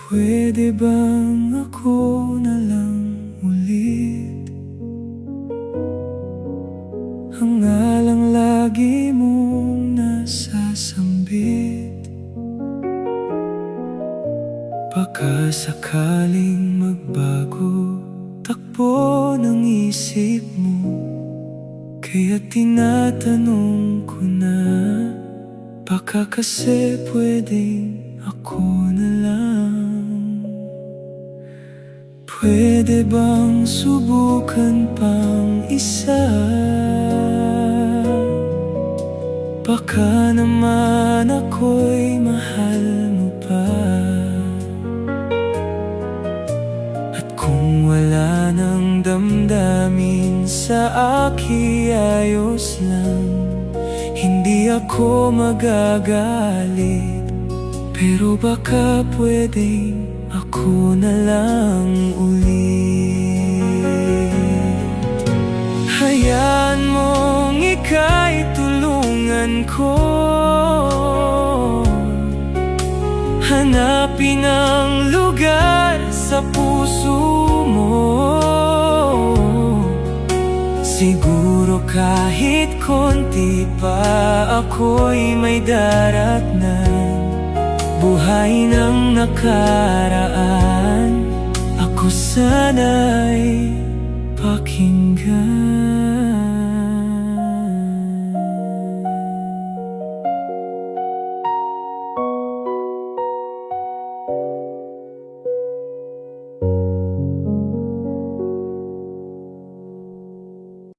Pwede bang ako na lang ulit ang ngalang lagi mong nasasambit? Baka sakaling magbago takbo ng isip mo, kaya tinatanong ko na, baka kasi pwedeng ako na lang. Pwede bang subukan pang isa? Baka naman ako'y mahal mo pa. At kung wala nang damdamin sa akin, ayos lang, hindi ako magagalit. Pero baka pwedeng ako na lang ulit. Hayaan mong ika'y tulungan ko hanapin ang lugar sa puso mo. Siguro kahit konti pa ako'y may daratnan, buhay ng nakaraan, ako sana'y pakinggan.